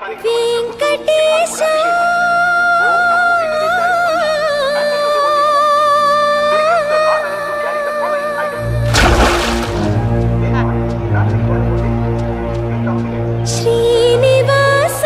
వెంకటేశ శ్రీనివాస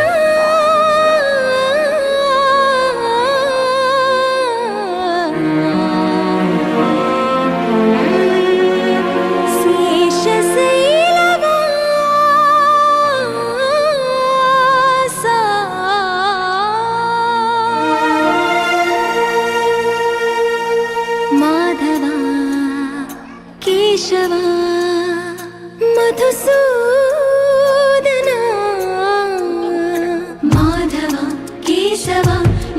మాధవ కేశవ మధుసూదన మాధవ కేశవ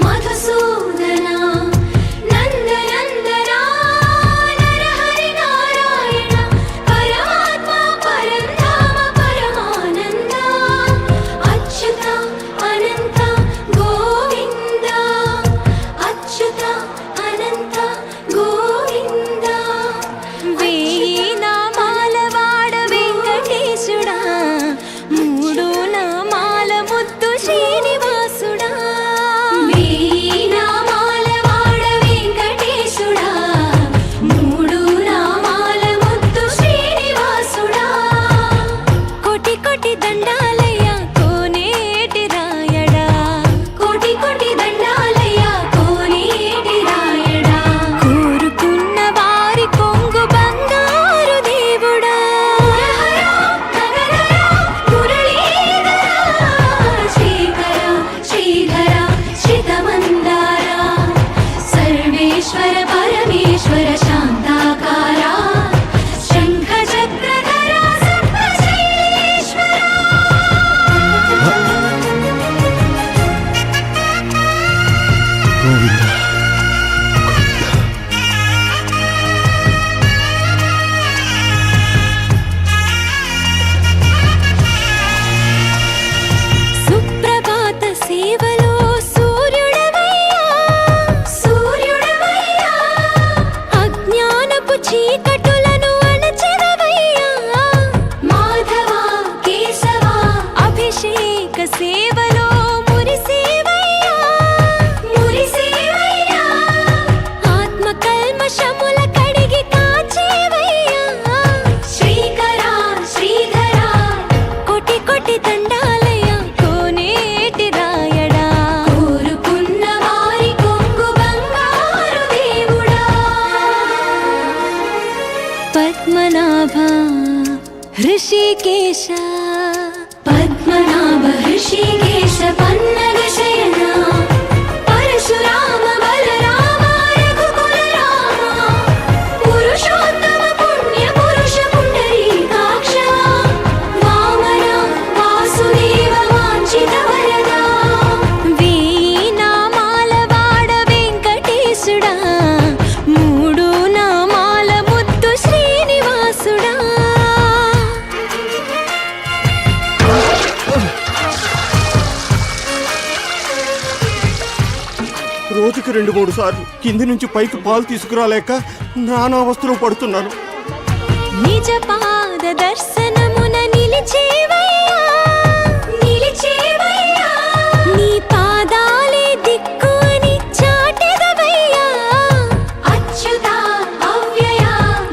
మధుసూదన నందనందన నరహరి నారాయణ పరమాత్మ పరంధామ పరమానంద అచ్యుత అనంత గోవింద అచ్యుత అనంత గోవింద వేయి నామాల వాడ వెంకటేశుడా మూడు నామాల ముద్దు శ్రీనివాసుడా వేయి నామాల వాడ వెంకటేశుడా మూడు నామాల ముద్దు శ్రీనివాసుడా కోటి కోటి దండాలయ్య కోనేటి రాయడా కోటి కోటి దండాలయ్య కోనేటి రాయడా కోరుకున్న వారి కొంగు బంగారు దేవుడా మురళీధర శ్రీకర శ్రీధర శ్రితమందార సర్వేశ్వర పరమేశ్వర శాంతాకార శంఖ చక్రధర సప్తశైలేశ్వర గోవింద సుప్రభాత సేవలో సూర్యుడవయ్యా సూర్యుడవయ్యా అజ్ఞానపు చీకటులను అణచెదవయ్యా మాధవ కేశవ అభిషేక సేవలో మురిసేవయ్యా మురిసేవయ్యా ఆత్మ కల్మషముల కడిగి కాచేవయ్యా శ్రీకర శ్రీధర కోటి కోటి దండాలయ కోనేటి రాయడా కోరుకున్న వారి కొంగు బంగారు దేవుడా పద్మనాభ హృషికేశ పద్మనాభ హృషికేశ పన్నగ శయన పరశురామ బలరామ రఘుకుల రామ పురుషోత్తమ పుణ్య పురుష పుండరీకాక్ష వామన వాసుదేవ వాంఛిత వరద వేయి నామాల వాడ వెంకటేశుడా మూడు నామాల ముద్దు శ్రీనివాసుడా రోజుకి 2-3 సార్లు కింది నుంచి పైకి పాలు తీసుకురాలేక నానా అవస్థలు పడుతున్నాను. నిజ పాద దర్శనమున నిలిచేవయ్యా నిలిచేవయ్యా నీ పాదాలే దిక్కు అని చాటెదవయ్యా అచ్యుత అవ్యయ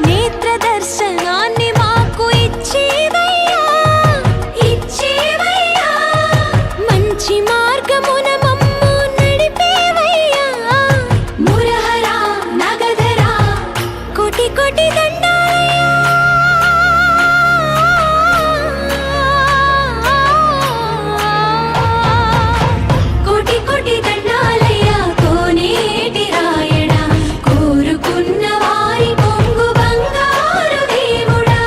నేత్ర దర్శనాన్ని మాకు ఇచ్చేవయ్యా ఇచ్చేవయ్యా మంచి మార్గమున మమ్ము నడిపేవయ్యా మురహర నగధర కోటి కోటి దండాలయ్యా కోటి కోటి దండాలయ్యా కోనేటి రాయడా కోరుకున్న వారి కొంగు బంగారు దేవుడా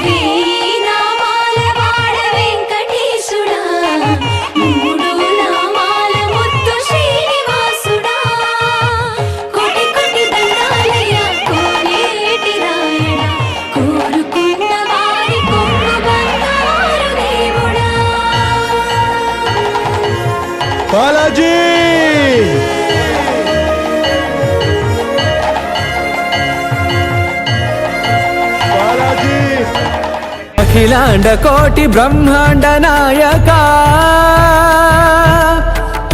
వేయి నామాల వాడ వెంకటేశుడా మూడు నామాల ముద్దు శ్రీనివాసుడా కోటి కోటి దండాలయ్యా కోనేటి రాయడా కోరుకున్న వారి కొంగు బంగారు దేవుడా బాలాజీ బాలాజీ అఖిలాండ కోటి బ్రహ్మాండ నాయక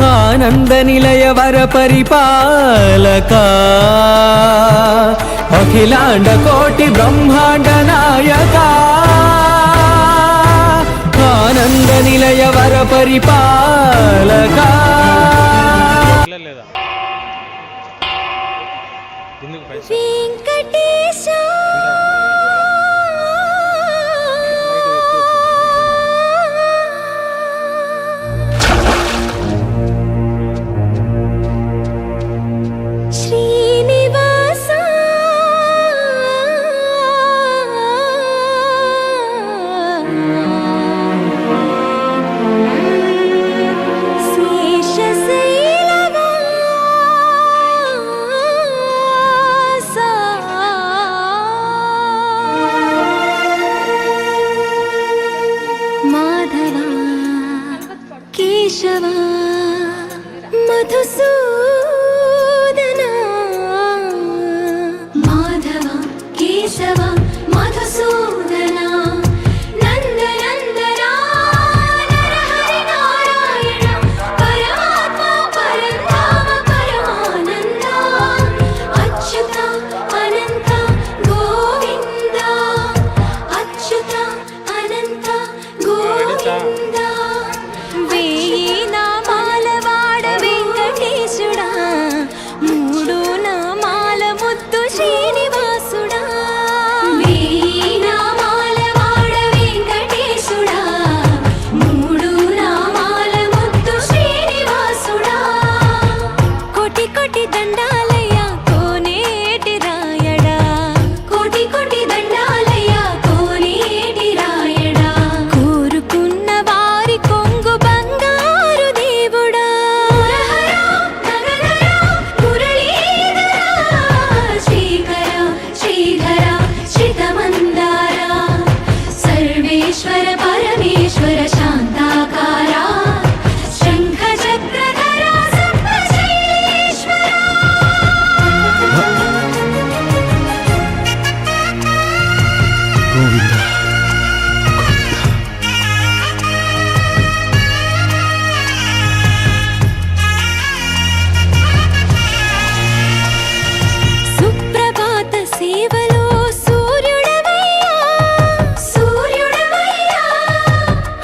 ఆనంద నిలయ వర పరిపాలక అఖిలాండ కోటి బ్రహ్మాండ నాయక ఆనంద నిలయ వర పరిపాలక లేదా ఎందుకు పైసా వెంకటేశ శ్రీనివాస మాధవ కేశవ మధుసూదన మాధవ కేశవ మధుసూదన నందనందన నరహరి నారాయణ పరమాత్మ పరంధామ పరమానంద అచ్యుత అనంత గోవింద అచ్యుత అనంత గోవింద వేయి నామాల వాడ వెంకటేశుడా మూడు నామాల ముద్దు శ్రీనివాసుడా వేయి నామాల వాడ వెంకటేశుడా మూడు నామాల ముద్దు శ్రీనివాసుడా కోటి కోటి దండాలయ్య కోనేటి రాయడా కోటి కోటి దండాలయ్య కోనేటి రాయడా కోరుకున్న వారి కొంగు బంగారు దేవుడా మురళీధర శ్రీకర శ్రీధర శ్రితమందార సర్వేశ్వర పరమేశ్వర శాంతాకార శంఖ చక్రధర సర్వశైలేశ్వర గోవింద సుప్రభాత సేవలో సూర్యుడవయ్యా సూర్యుడవయ్యా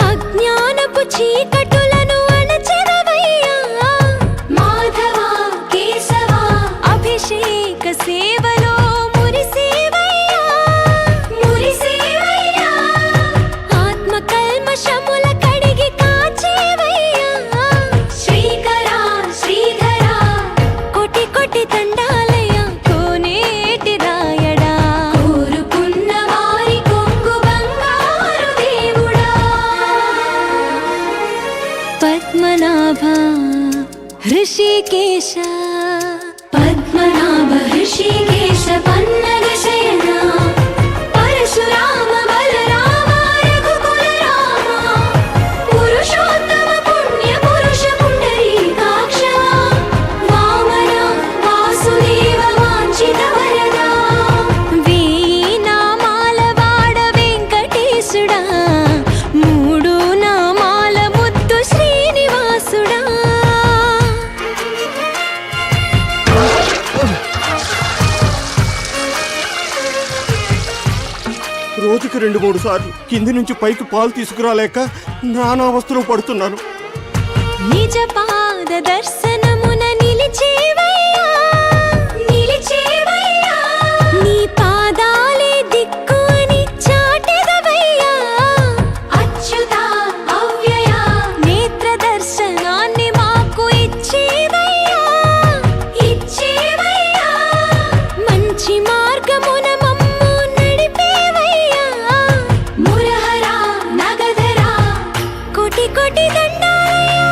అజ్ఞానపు చీకటులను అణచెదవయ్యా మాధవ కేశవ అభిషేక సేవలో మురిసేవయ్యా మురిసేవయ్యా ఆత్మ కల్మషముల కడిగి కాచేవయ్యా శ్రీకర శ్రీధర కోటి కోటి దండాలయ కోనేటి రాయడా కోరుకున్న వారి కొంగు బంగారు దేవుడా పద్మనాభ హృషికేశ పద్మనాభ హృషికేశ పన్నగ శయన పరశురామ బలరామ రఘుకుల రామ పురుషోత్తమ పుణ్య పురుష పుండరీకాక్ష వామన వాసుదేవ వాంఛిత వరద వేయి నామాల వాడ వెంకటేశుడా మూడు నామాల ముద్దు శ్రీనివాసుడా రోజుకి 2-3 సార్లు కింది నుంచి పైకి పాలు తీసుకురాలేక నానావస్థలో పడుతున్నాను. నిజ పాద దర్శనమున నిలిచేవయ్యా నిలిచేవయ్యా నీ పాదాలే దిక్కు అని చాటెదవయ్యా అచ్యుత అవ్యయ నేత్ర దర్శనాన్ని మాకు ఇచ్చేవయ్యా ఇచ్చేవయ్యా మంచి మార్గమున మమ్ము నడిపేవయ్యా మురహర నగధర కోటి కోటి దండాలయ్యా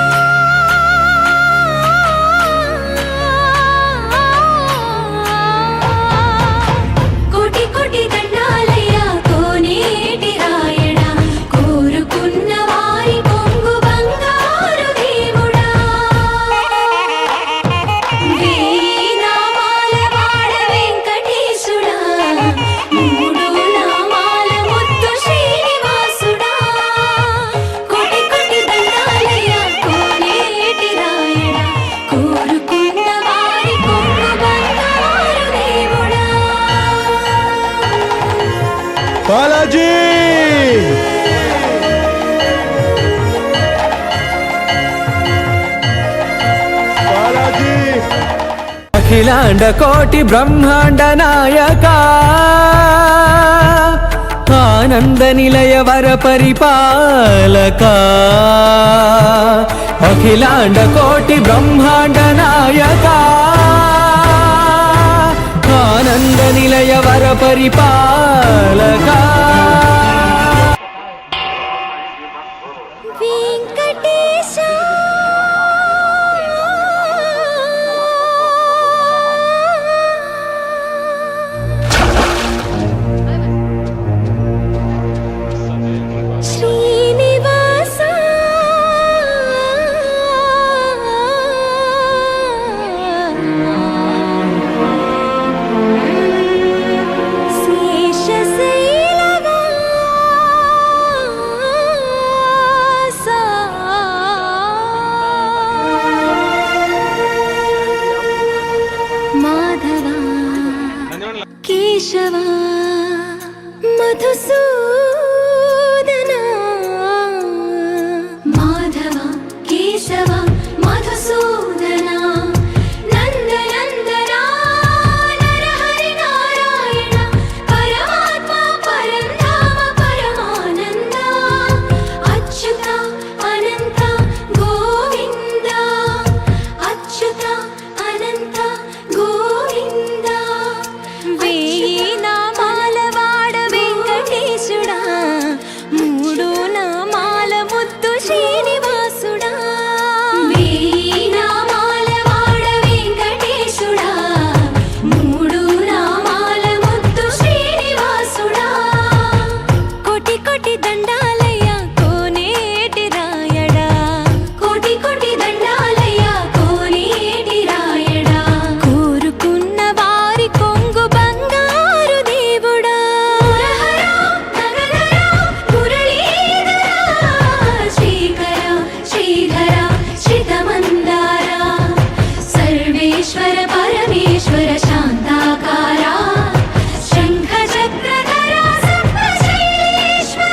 బాలాజీ బాలాజీ అఖిలాండ కోటి బ్రహ్మాండ నాయక ఆనంద నిలయ వర పరిపాలక అఖిలాండ కోటి బ్రహ్మాండ నాయక ఆనంద నిలయ వర పరిపాలక వెంకటేశ శ్రీనివాస మాధవ కేశవ మధుసూదన మాధవ కేశవ మధుసూదన నందనందన నరహరి నారాయణ పరమాత్మ పరంధామ పరమానంద అచ్యుత అనంత గోవింద అచ్యుత అనంత గోవింద వేయి నామాల వాడ వెంకటేశుడా మూడు నామాల ముద్దు శ్రీనివాసుడా వేయి నామాల వాడ వెంకటేశుడా మూడు నామాల ముద్దు శ్రీనివాసుడా కోటి కోటి దండాలయ్య కోనేటి రాయడా కోటి కోటి దండాలయ్య కోనేటి రాయడా కోరుకున్న వారి కొంగు బంగారు దేవుడా శ్రీకర శ్రీధర శ్రితమందార సర్వేశ్వర పరమేశ్వర శాంతాకార శంఖ చక్రధర సప్తశైలేశ్వర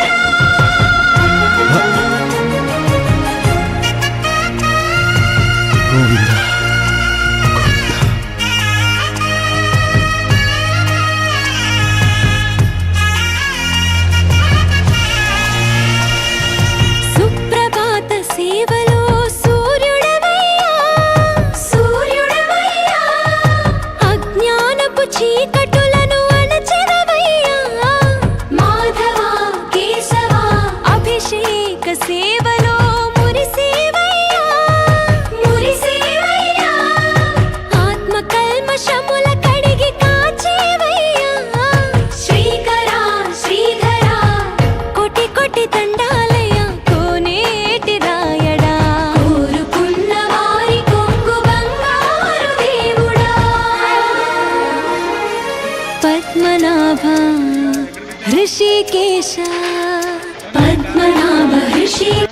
సుప్రభాత సేవలో సూర్యుడవయ్యా సూర్యుడవయ్యా అజ్ఞానపు చీకటులను అణచెదవయ్యా మాధవ కేశవ అభిషేక సేవలో మురిసేవయ్యా మురిసేవయ్యా ఆత్మ కల్మషముల కడిగి కాచేవయ్యా శ్రీకర శ్రీధర కోటి కోటి దండాలయ కోనేటి రాయడా కోరుకున్న వారి కొంగు బంగారు దేవుడా పద్మనాభ ఋషికేశ పద్మనాభ ఋషి